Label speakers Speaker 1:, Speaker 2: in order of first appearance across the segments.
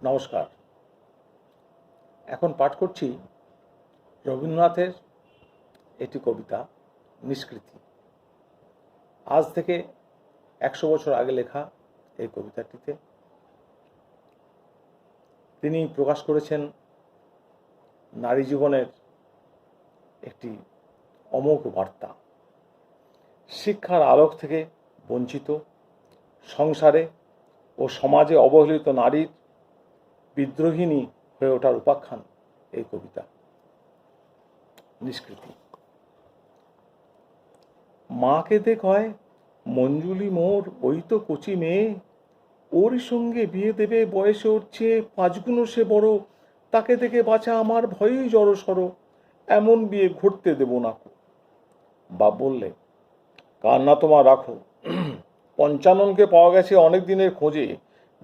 Speaker 1: নমস্কার। এখন পাঠ করছি রবীন্দ্রনাথের একটি কবিতা নিষ্কৃতি। আজ থেকে 100 বছর আগে লেখা এই কবিতাটিতে তিনি প্রকাশ করেছেন নারী জীবনের একটি অমোঘ বার্তা। শিক্ষার আলোক থেকে বঞ্চিত, সংসারে ও সমাজে অবহেলিত নারীর বিদ্রোহিণী হয়ে ওঠার উপাখ্যান এই কবিতা নিষ্কৃতি। মাকে কয়, মঞ্জুলি মোর ওই তো কচি মেয়ে, ওরই সঙ্গে বিয়ে দেবে, বয়সে ওর চেয়ে 5 গুণ সে বড়, তাকে দেখে বাঁচা আমার ভয়েই জড়সড়, এমন বিয়ে ঘটতে দেব না। বাপ বললে, কান্না তোমার রাখো, পঞ্চাননকে পাওয়া গেছে অনেক দিনের খোঁজে,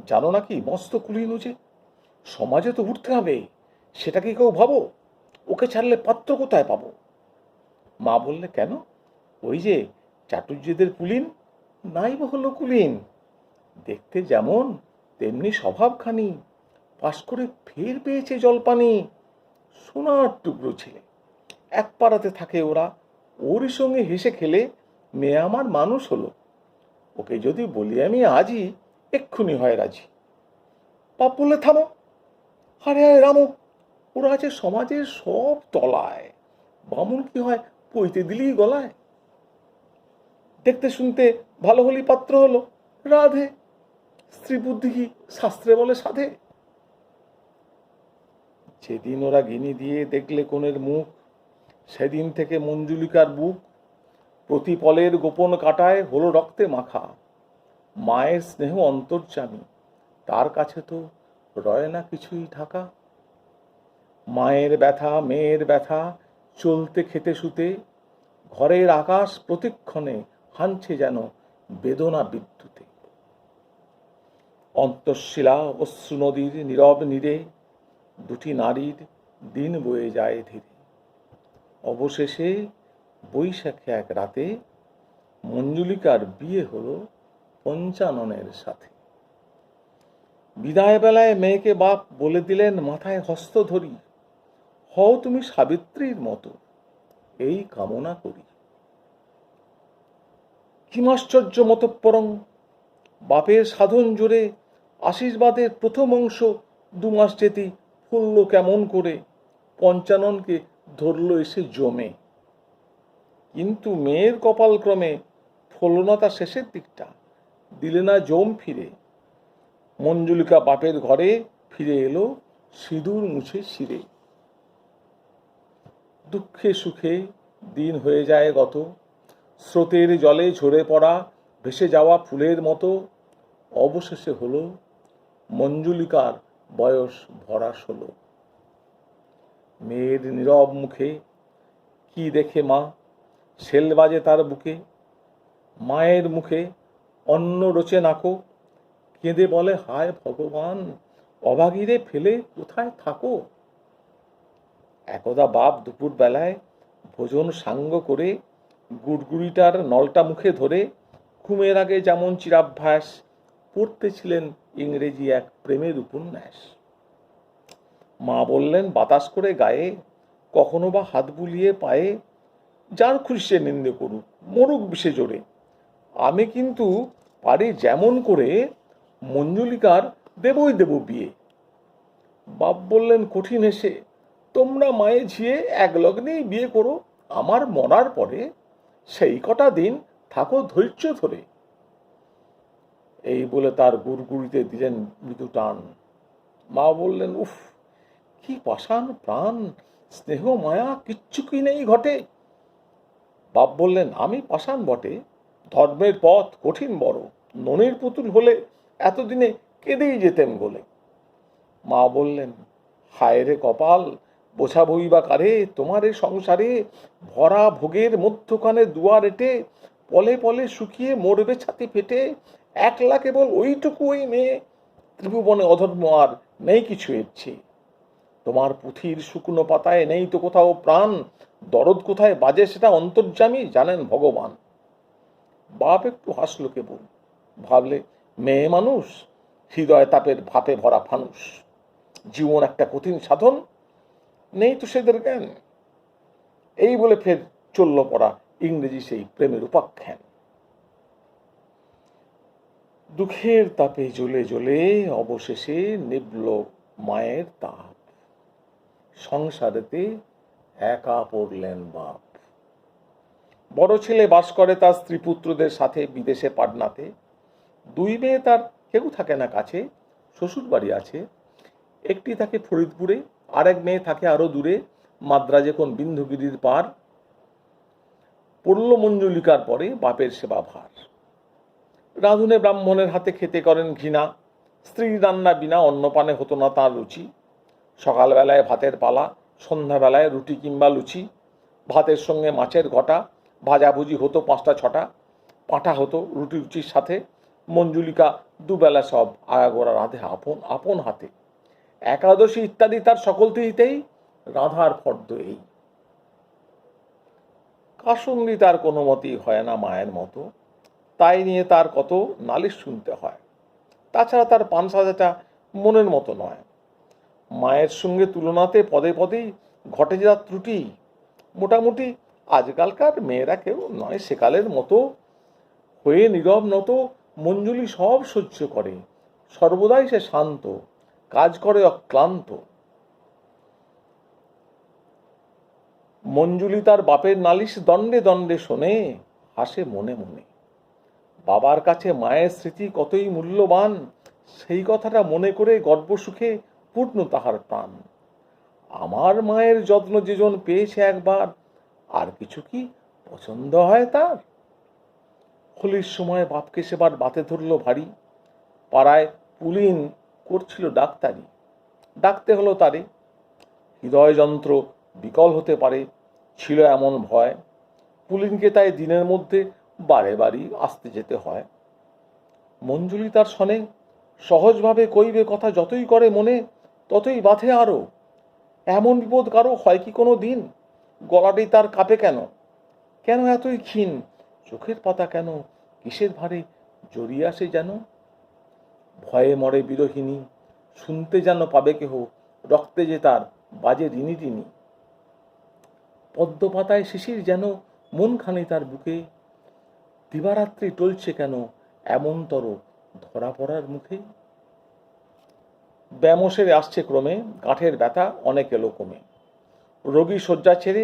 Speaker 1: জানো নাকি মস্ত কুলিন যে, সমাজে তো উঠতে হবে, সেটা কি কেউ ভাবো, ওকে ছাড়লে পাত্র কোথায় পাবো? মা বললে, কেন? ওই যে চাটুর্যদের কুলিন, নাই বা হলো কুলিন, দেখতে যেমন তেমনি স্বভাবখানি, পাশ করে ফের পেয়েছে জলপানি, সোনার টুকরো ছেলে, এক পাড়াতে থাকে ওরা, ওরই সঙ্গে হেসে খেলে মেয়ে আমার মানুষ হলো, ওকে যদি বলি আমি আজই, এক্ষুনি হয় রাজি। বাপ বললে, থামো, আরে আরে রামো, ওরা আছে সমাজের সব তলায়, বামুন কি হয় পইতে দিলেই গলায়, দেখতে শুনতে ভালো হলেই পাত্র হলো, রাধে, স্ত্রী বুদ্ধি কি শাস্ত্রে বলে সাধে। যেদিন ওরা গিনি দিয়ে দেখলে কোণের মুখ, সেদিন থেকে মঞ্জুলিকার বুক প্রতিপলের গোপন কাটায় হলো রক্তে মাখা, মায়ের স্নেহ অন্তর্যামী, তার কাছে তো রয় না কিছুই ঢাকা। মায়ের ব্যথা মেয়ের ব্যথা, চলতে খেতে শুতে, ঘরের আকাশ প্রতিক্ষণে হানছে যেন বেদনা বিদ্যুতে। অন্তঃশিলা অশ্রু নদীর নীরব নীরে, দুটি নারীর দিন বয়ে যায় ধীরে। অবশেষে বৈশাখে এক রাতে মঞ্জুলিকার বিয়ে হলো পঞ্চাননের সাথে। বিদায় বেলায় মেয়েকে বাপ বলে দিলেন, মাথায় হস্ত ধরি, হও তুমি সাবিত্রীর মতো, এই কামনা করি। কিমাশ্চর্য মতঃপরং, বাপের সাধন জোরে আশীর্বাদের প্রথম অংশ 2 মাস যেতেই ফুলল কেমন করে, পঞ্চাননকে ধরল এসে জমে। কিন্তু মেয়ের কপাল ক্রমে ফলল না তার শেষের দিকটা, দিলে না জম ফিরে। মঞ্জুলিকা বাপের ঘরে ফিরে এলো সিঁদুর মুছে শিরে। দুঃখে সুখে দিন হয়ে যায় গত, স্রোতের জলে ঝরে পড়া ভেসে যাওয়া ফুলের মতো। অবশেষে হলো মঞ্জুলিকার বয়স ভরা 16। মেয়ের নীরব মুখে কি দেখে মা, সেল বাজে তার বুকে, মায়ের মুখে অন্ন রোচে নাকো, কেঁদে বলে, হায় ভগবান, অভাগীরে ফেলে কোথায় থাকো। একদা বাপ দুপুর বেলায় ভোজন সাঙ্গ করে গুড়গুড়িটার নলটা মুখে ধরে, ঘুমের আগে যেমন চিরাভ্যাস পড়তেছিলেন ইংরেজি এক প্রেমের উপন্যাস। মা বললেন, বাতাস করে গায়ে, কখনো বা হাত বুলিয়ে পায়ে, যার খুশি সে নিন্দে করুক, মরুক বিষে জোরে, আমি কিন্তু পারি যেমন করে মঞ্জুলিকার দেবই দেব বিয়ে। বাপ বললেন কঠিন হেসে, তোমরা মায়ে ঝিয়ে এক লগ্নেই বিয়ে করো, আমার মরার পরে সেই কটা দিন থাকো ধৈর্য ধরে। এই বলে তার গুড়গুড়িতে দিলেন মৃদু টান। মা বললেন, উফ, কি পাষাণ প্রাণ, স্নেহ মায়া কিচ্ছু কি নেই ঘটে। বাপ বললেন, আমি পাষাণ বটে, ধর্মের পথ কঠিন বড়, ননির পুতুল হলে এতদিনে কেঁদেই যেতেম গলে। মা বললেন, হায় রে কপাল, বোঝাবই বা কারে তোমার এ সংসারে, ভরা ভোগের মধ্যখানে দুয়ার এটে, পলে পলে শুকিয়ে মরবে ছাতি ফেটে, একলা কেবল ওইটুকু ওই মেয়ে, ত্রিভুবনে অধর্ম আর নেই কিছু এর চেয়ে। তোমার পুঁথির শুকনো পাতায় নেই তো কোথাও প্রাণ, দরদ কোথায় বাজে সেটা অন্তর্যামী জানেন ভগবান। বাপ একটু হাসলো কেবল, ভাবলে মেয়ে মানুষ, হৃদয় তাপের ভাপে ভরা ফানুষ। জীবন একটা কঠিন সাধন, নেই তো সেদের জ্ঞান। এই বলে ফের চলল পড়া ইংরেজি সেই প্রেমের উপাখ্যান। দুঃখের তাপে জ্বলে জ্বলে অবশেষে নিভল মায়ের তাপ, সংসারেতে একা পড়লেন বাপ। বড় ছেলে বাস করে তার স্ত্রী পুত্রদের সাথে বিদেশে পাটনাতে। দুই মেয়ে তার কেউ থাকে না কাছে, শ্বশুর বাড়ি আছে। একটি থাকে ফরিদপুরে, আরেক মেয়ে থাকে আরো দূরে, মাদ্রাজে কোন বিন্ধুগিরির পার। পড়ল মঞ্জুলিকার পরে বাপের সেবা ভার। রাঁধুনে ব্রাহ্মণের হাতে খেতে করেন ঘৃণা, স্ত্রীর রান্না বিনা অন্নপানে হতো না তাঁর রুচি। সকালবেলায় ভাতের পালা, সন্ধ্যাবেলায় রুটি কিংবা লুচি। ভাতের সঙ্গে মাছের ঘটা, ভাজাভুজি হতো 5টা 6টা, পাঁঠা হতো রুটি রুচির সাথে। মঞ্জুলিকা দুবেলা সব আগাগোড়া রাঁধে আপন আপন হাতে। একাদশী ইত্যাদি তার সকল তিথিতেই রাধার ফর্দ এই। কাসুন্দি তার কোনো মতেই হয় না মায়ের মতো, তাই নিয়ে তার কত নালিশ শুনতে হয়। তাছাড়া তার পান সাজাটা মনের মতো নয়। মায়ের সঙ্গে তুলনাতে পদে পদেই ঘটে যা ত্রুটি। মোটামুটি আজকালকার মেয়েরা কেউ নয় সেকালের মতো হয়ে নীরব নত। মঞ্জুলি সব সহ্য করে, সর্বদাই সে শান্ত, কাজ করে অক্লান্ত। মঞ্জুলি তার বাপের নালিশ দণ্ডে দণ্ডে শোনে, হাসে মনে মনে। বাবার কাছে মায়ের স্মৃতি কতই মূল্যবান, সেই কথাটা মনে করে গর্ব সুখে পূর্ণ তাহার প্রাণ। আমার মায়ের যত্ন যেজন পেয়েছে একবার, আর কিছু কি পছন্দ হয় তার? হোলির সময় বাপকে সেবার বাতে ধরল ভারী। পাড়ায় পুলিন করছিল ডাক্তারি, ডাকতে হলো তারে। হৃদয় যন্ত্র বিকল হতে পারে, ছিল এমন ভয়। পুলিনকে তাই দিনের মধ্যে বারে বারই আসতে যেতে হয়। মঞ্জুলি তার শোনে, সহজভাবে কইবে কথা যতই করে মনে, ততই বাধে আরো। এমন বিপদ কারো হয় কি কোনো দিন? গলাটি তার কাঁপে কেন? কেন এতই ক্ষীণ? চোখের পাতা কেন কিসের ভারে জড়িয়ে আসে যেন? ভয়ে মরে বিরহিণী, শুনতে যেন পাবে কেহ, রক্তে যে তার বাজে রিনি টিনি। পদ্ম পাতায় শিশির যেন মনখানি তার বুকে, দিবারাত্রি টলছে কেন এমনতর ধরা পড়ার মুখে। ব্যামোসেরে আসছে ক্রমে, গাঁঠের ব্যথা অনেক এলো কমে। রোগী শয্যা ছেড়ে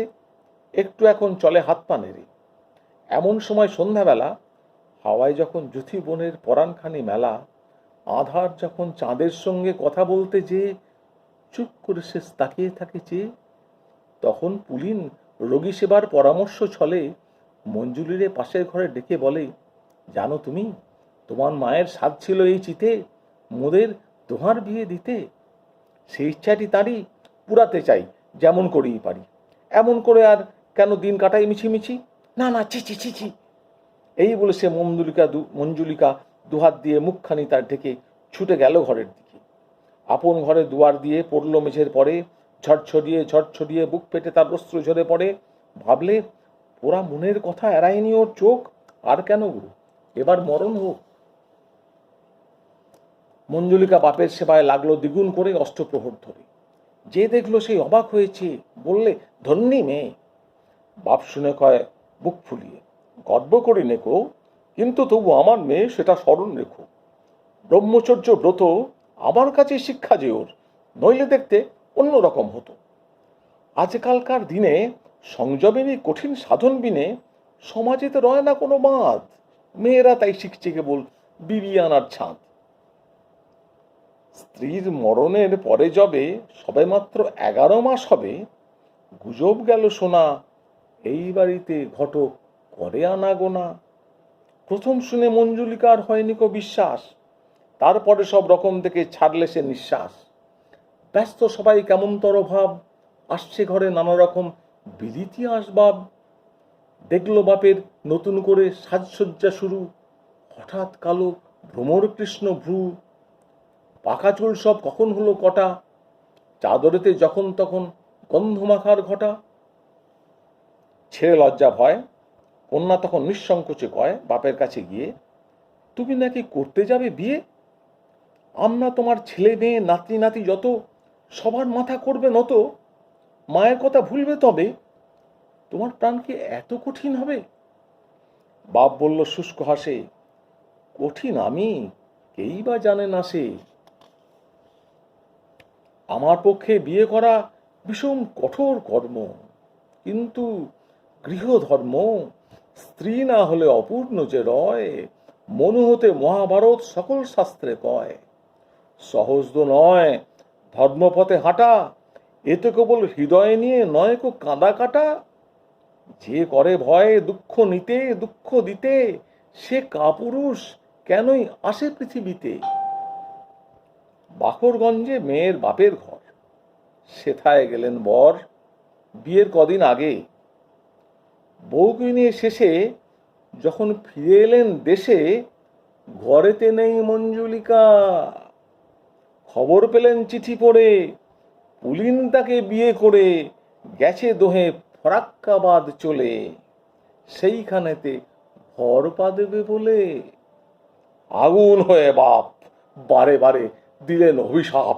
Speaker 1: একটু এখন চলে হাত পা নেড়ে। এমন সময় সন্ধ্যাবেলা, হাওয়ায় যখন জুথি বনের পরাণখানি মেলা, আধার যখন চাঁদের সঙ্গে কথা বলতে যে চুপ করে সে তাকিয়ে থাকে চেয়ে, তখন পুলিন রোগী সেবার পরামর্শ ছলে মঞ্জুলিরে পাশের ঘরে ডেকে বলে, জানো তুমি, তোমার মায়ের সাধ ছিল এই চিতে মোদের তোমার বিয়ে দিতে। সেই ইচ্ছাটি তারই পুরাতে চাই, যেমন করেই পারি। এমন করে আর কেন দিন কাটাই মিছিমিছি? না না, ছি ছি ছি ছি। এই বলে সে মঞ্জুলিকা দুহাত দিয়ে মুখখানি তার ঢেকে ছুটে গেল ঘরের দিকে। আপন ঘরে দুয়ার দিয়ে পড়ল মেঝের পরে, ঝড়ছড়িয়ে ঝড়ছড়িয়ে বুক পেটে তার অশ্রু ঝরে পড়ে। ভাবলে, ওরা মনের কথা এড়ায়নি ওর চোখ, আর কেন গো, এবার মরণ হোক। মঞ্জুলিকা বাপের সেবায় লাগলো দ্বিগুণ করে অষ্টপ্রহর ধরে। যে দেখলো সেই অবাক হয়েছে, বললে, ধন্যী মেয়ে। বাপ শুনে কয় বুক ফুলিয়ে, গর্ব করি নেকো, কিন্তু তবু আমার মেয়ে, সেটা স্মরণ রেখো। ব্রহ্মচর্য ব্রত আমার কাছে শিক্ষা যে ওর, নইলে দেখতে অন্যরকম হতো। আজকালকার দিনে সংযমেরই কঠিন সাধন বিনে সমাজেতে রয় না কোনো বাঁধ। মেয়েরা তাই শিখছে কেবল বিবিয়ানার ছাঁদ। স্ত্রীর মরণের পরে যবে সবে মাত্র 11 মাস হবে, গুজব গেল শোনা এই বাড়িতে ঘটক করে আনাগোনা। প্রথম শুনে মঞ্জুলিকার হয়নি কো বিশ্বাস, তারপরে সব রকম থেকে ছাড়লে সে নিঃশ্বাস। ব্যস্ত সবাই কেমনতর ভাব, আসছে ঘরে নানা রকম বিলিতি আসবাব। দেখল বাপের নতুন করে সাজসজ্জা শুরু, হঠাৎ কালো ভ্রমর কৃষ্ণ ভ্রু, পাকা চুল সব কখন হলো কটা, চাদরেতে যখন তখন গন্ধ মাখার ঘটা। ছেড়ে লজ্জা ভয়, কন্যা তখন নিঃসংকোচে কয় বাপের কাছে গিয়ে, তুমি নাকি করতে যাবে বিয়ে? আমরা তোমার ছেলে মেয়ে নাতি নাতি যত সবার মাথা করবে নত, মায়ের কথা ভুলবে তবে, তোমার প্রাণ কি এত কঠিন হবে? বাপ বলল শুষ্ক হাসে, কঠিন আমি, কেই বা জানে না সে। আমার পক্ষে বিয়ে করা ভীষণ কঠোর কর্ম, কিন্তু গৃহধর্ম, স্ত্রী না হলে অপূর্ণ যে রয়, মনু হতে মহাভারত সকল শাস্ত্রে কয়। সহজ তো নয় ধর্মপথে হাঁটা, এ তো কেবল হৃদয় নিয়ে নয় কো কাঁদা কাটা। যে করে ভয়ে দুঃখ নিতে দুঃখ দিতে, সে কাপুরুষ কেনই আসে পৃথিবীতে। বাকরগঞ্জে মেয়ের বাপের ঘর, সেথায় গেলেন বর বিয়ের কদিন আগে। বউকে নিয়ে শেষে যখন ফিরে এলেন দেশে, ঘরেতে নেই মঞ্জুলিকা। খবর পেলেন চিঠি পড়ে, পুলিন তাকে বিয়ে করে গেছে দোহে ফরাক্কাবাদ চলে, সেইখানেতে ঘর পা দেবে বলে। আগুন হয়ে বাপ বারে বারে দিলেন অভিশাপ,